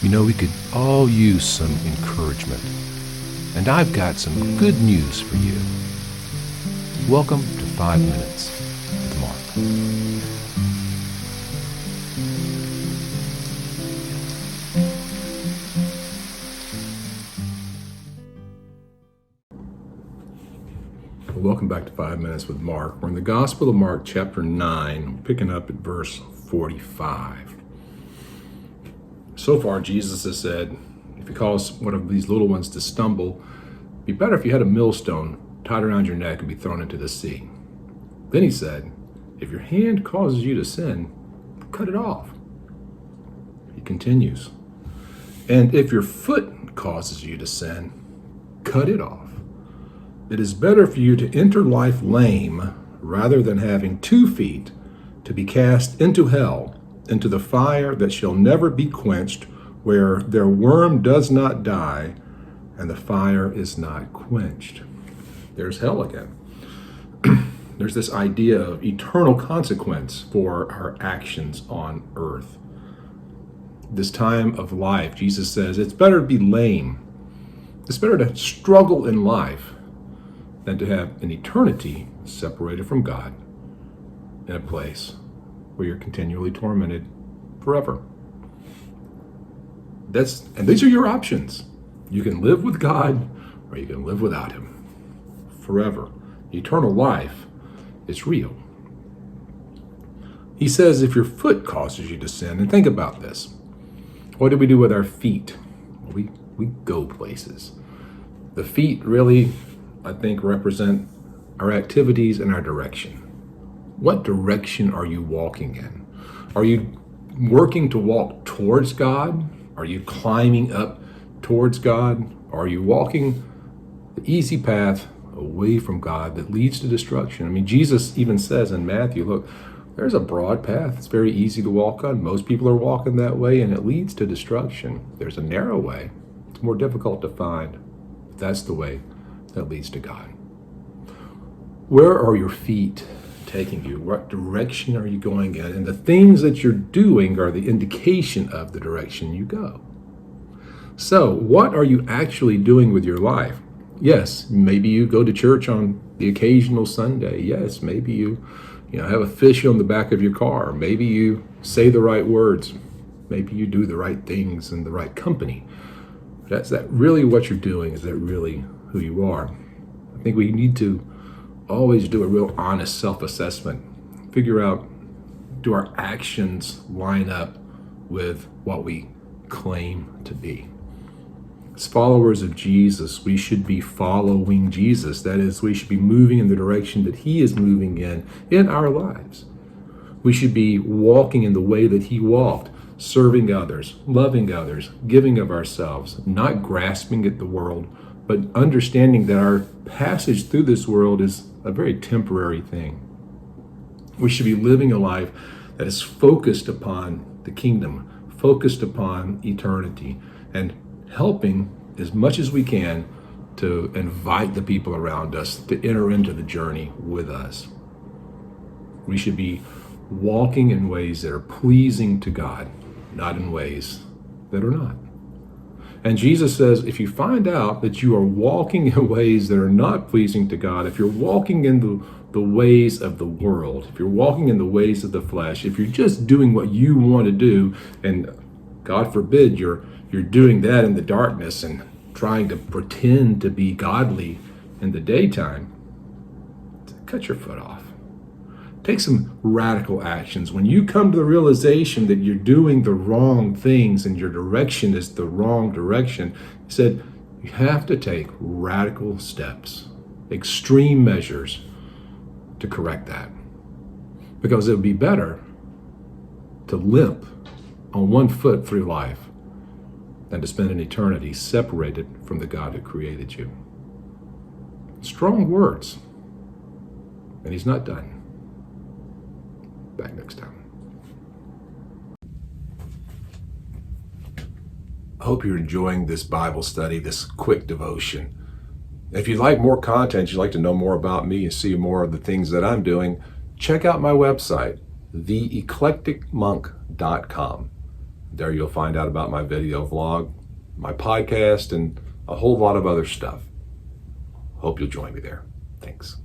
We could all use some encouragement. And I've got some good news for you. Welcome to 5 Minutes with Mark. Welcome back to 5 Minutes with Mark. We're in the Gospel of Mark, chapter 9, picking up at verse 45. So far, Jesus has said, if you cause one of these little ones to stumble, it'd be better if you had a millstone tied around your neck and be thrown into the sea. Then he said, if your hand causes you to sin, cut it off. He continues, and if your foot causes you to sin, cut it off. It is better for you to enter life lame rather than having 2 feet to be cast into hell, into the fire that shall never be quenched, where their worm does not die and the fire is not quenched. There's hell again. There's this idea of eternal consequence for our actions on earth. This time of life, Jesus says, it's better to be lame. It's better to struggle in life than to have an eternity separated from God in a place where you're continually tormented forever. And these are your options. You can live with God or you can live without Him forever. Eternal life is real. He says if your foot causes you to sin, and think about this. What do we do with our feet? We go places. The feet really, I think, represent our activities and our direction. What direction are you walking in? Are you working to walk towards God? Are you climbing up towards God? Or are you walking the easy path away from God that leads to destruction? I mean, Jesus even says in Matthew, look, there's a broad path. It's very easy to walk on. Most people are walking that way, and it leads to destruction. There's a narrow way. It's more difficult to find. But that's the way that leads to God. Where are your feet taking you? What direction are you going in? And the things that you're doing are the indication of the direction you go. So, what are you actually doing with your life? Yes, maybe you go to church on the occasional Sunday. Yes, maybe you have a fish on the back of your car. Maybe you say the right words. Maybe you do the right things in the right company. Is that really what you're doing? Is that really who you are? I think we need to always do a real honest self-assessment. Figure out, do our actions line up with what we claim to be? As followers of Jesus, we should be following Jesus. That is, we should be moving in the direction that He is moving in our lives. We should be walking in the way that He walked, serving others, loving others, giving of ourselves, not grasping at the world, but understanding that our passage through this world is a very temporary thing. We should be living a life that is focused upon the kingdom, focused upon eternity, and helping as much as we can to invite the people around us to enter into the journey with us. We should be walking in ways that are pleasing to God, not in ways that are not. And Jesus says, if you find out that you are walking in ways that are not pleasing to God, if you're walking in the ways of the world, if you're walking in the ways of the flesh, if you're just doing what you want to do, and God forbid you're doing that in the darkness and trying to pretend to be godly in the daytime, cut your foot off. Take some radical actions. When you come to the realization that you're doing the wrong things and your direction is the wrong direction, he said, you have to take radical steps, extreme measures to correct that. Because it would be better to limp on one foot through life than to spend an eternity separated from the God who created you. Strong words. And He's not done. Back next time. I hope you're enjoying this Bible study, this quick devotion. If you'd like more content, you'd like to know more about me and see more of the things that I'm doing, check out my website, theeclecticmonk.com. There you'll find out about my video vlog, my podcast, and a whole lot of other stuff. Hope you'll join me there. Thanks.